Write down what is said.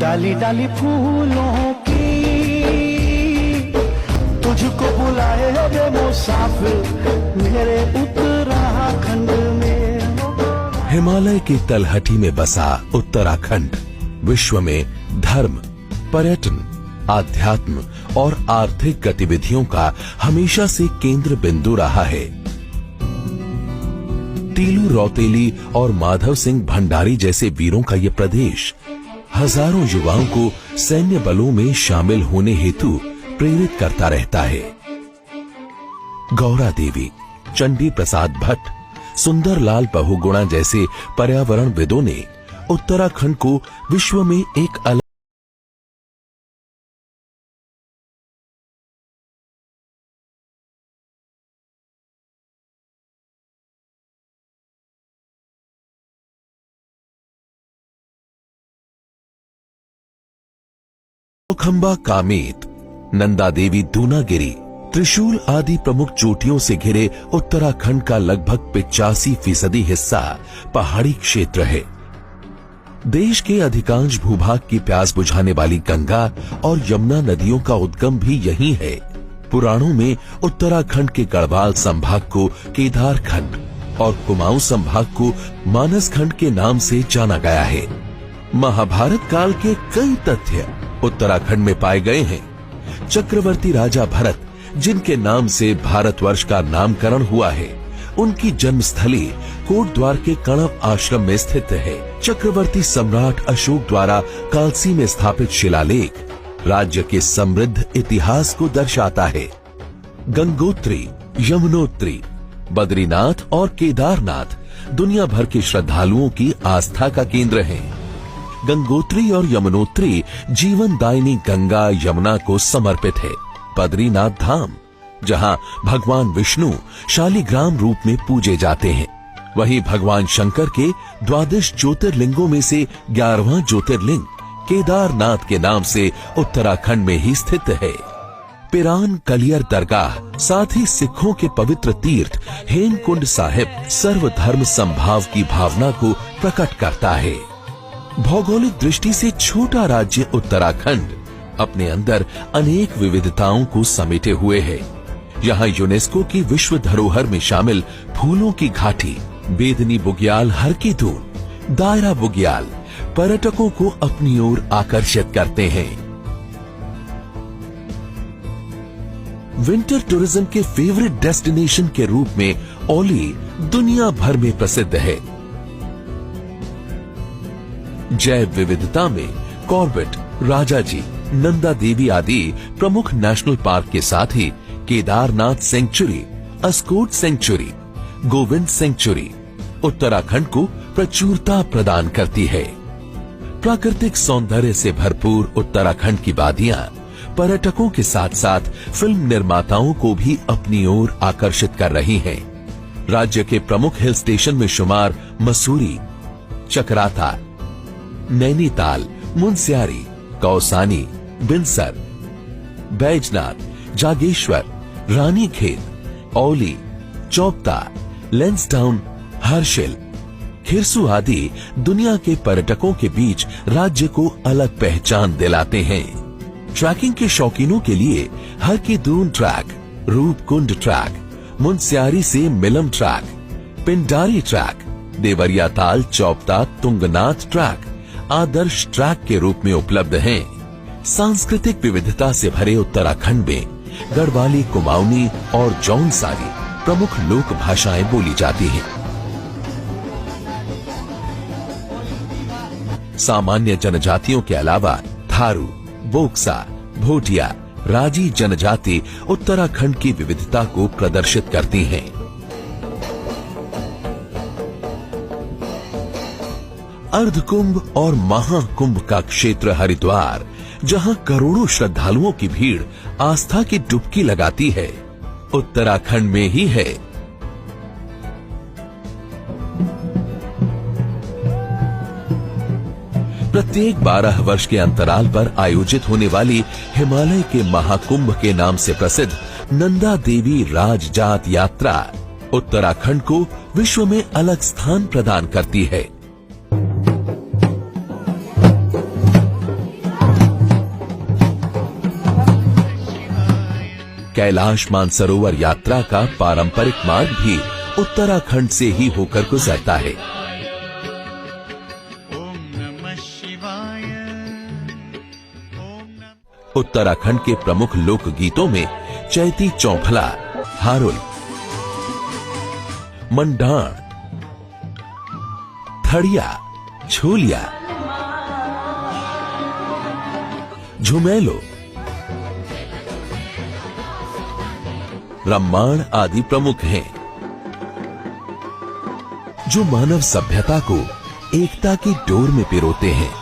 डाली डाली फूलों की तुझको बुलाए रे मुसाफिर मेरे उत्तराखंड में। हिमालय की तलहटी में बसा उत्तराखंड विश्व में धर्म, पर्यटन, आध्यात्म और आर्थिक गतिविधियों का हमेशा से केंद्र बिंदु रहा है। तीलू रौतेली और माधव सिंह भंडारी जैसे वीरों का यह प्रदेश हजारों युवाओं को सैन्य बलों में शामिल होने हेतु प्रेरित करता रहता है। गौरा देवी, चंडी प्रसाद भट्ट, सुंदरलाल बहुगुणा जैसे पर्यावरणविदों ने उत्तराखंड को विश्व में एक अलग खंबा कामेत, नंदा देवी दूनागिरी, त्रिशूल आदि प्रमुख चोटियों से घिरे उत्तराखंड का लगभग 85% हिस्सा पहाड़ी क्षेत्र है। देश के अधिकांश भूभाग की प्यास बुझाने वाली गंगा और यमुना नदियों का उद्गम भी यहीं है। पुराणों में उत्तराखंड के गढ़वाल संभाग को केदारखंड और कुमाऊं संभाग को मानसखंड के नाम से जाना गया है। महाभारत काल के कई तथ्य उत्तराखंड में पाए गए हैं। चक्रवर्ती राजा भरत, जिनके नाम से भारतवर्ष का नामकरण हुआ है, उनकी जन्मस्थली कोटद्वार के कणव आश्रम में स्थित है। चक्रवर्ती सम्राट अशोक द्वारा कालसी में स्थापित शिलालेख राज्य के समृद्ध इतिहास को दर्शाता है। गंगोत्री, यमुनोत्री, बद्रीनाथ और केदारनाथ दुनिया भर के श्रद्धालुओं की आस्था का केंद्र हैं। गंगोत्री और यमुनोत्री जीवनदायिनी गंगा यमुना को समर्पित है। बद्रीनाथ धाम, जहां भगवान विष्णु शालिग्राम रूप में पूजे जाते हैं, वहीं भगवान शंकर के 12 ज्योतिर्लिंगों में से 11वां ज्योतिर्लिंग केदारनाथ के नाम से उत्तराखंड में ही स्थित है। पिरान कलियर दरगाह, साथ ही सिखों के पवित्र तीर्थ हेमकुंड साहिब सर्वधर्म संभाव की भावना को प्रकट करता है। भौगोलिक दृष्टि से छोटा राज्य उत्तराखंड अपने अंदर अनेक विविधताओं को समेटे हुए है। यहाँ यूनेस्को की विश्व धरोहर में शामिल फूलों की घाटी, बेदनी बुग्याल हर की दून, दायरा बुग्याल पर्यटकों को अपनी ओर आकर्षित करते हैं। विंटर टूरिज्म के फेवरेट डेस्टिनेशन के रूप में औली दुनिया भर में प्रसिद्ध है। जैव विविधता में कॉर्बेट, राजाजी, नंदा देवी आदि प्रमुख नेशनल पार्क के साथ ही Kedarnath sanctuary, Askot sanctuary, Govind sanctuary Uttarakhand को प्रचुरता प्रदान करती है। प्राकृतिक सौंदर्य से भरपूर उत्तराखंड की वादियां पर्यटकों के साथ साथ फिल्म निर्माताओं को भी अपनी ओर आकर्षित कर रही हैं। राज्य के प्रमुख हिल स्टेशन में शुमार मसूरी, चकराता, नैनीताल, मुनस्यारी, कौसानी, बिनसर, बैजनाथ, जागेश्वर, रानीखेत, औली, चौपता, लेंसडाउन, हर्षिल, खिरसू आदि दुनिया के पर्यटकों के बीच राज्य को अलग पहचान दिलाते हैं। ट्रैकिंग के शौकीनों के लिए हर की दून ट्रैक, रूपकुंड ट्रैक, मुनस्यारी से मिलम ट्रैक, पिंडारी ट्रैक, देवरिया ताल चौपता तुंगनाथ ट्रैक आदर्श ट्रैक के रूप में उपलब्ध हैं। सांस्कृतिक विविधता से भरे उत्तराखंड में गढ़वाली, कुमाऊनी और जौनसारी प्रमुख लोक भाषाएं बोली जाती हैं। सामान्य जनजातियों के अलावा थारू, बोक्सा, भोटिया, राजी जनजाति उत्तराखंड की विविधता को प्रदर्शित करती हैं। अर्धकुंभ और महाकुंभ का क्षेत्र हरिद्वार, जहां करोड़ों श्रद्धालुओं की भीड़ आस्था की डुबकी लगाती है, उत्तराखंड में ही है। प्रत्येक 12 वर्ष के अंतराल पर आयोजित होने वाली हिमालय के महाकुंभ के नाम से प्रसिद्ध नंदा देवी राजजात यात्रा उत्तराखंड को विश्व में अलग स्थान प्रदान करती है। कैलाश मानसरोवर यात्रा का पारंपरिक मार्ग भी उत्तराखंड से ही होकर गुजरता है। उत्तराखंड के प्रमुख लोक गीतों में चैती चौफला, हारुल, मंडाण, थड़िया, छोलिया, झुमेलो, रम्माण आदि प्रमुख हैं, जो मानव सभ्यता को एकता की डोर में पिरोते हैं।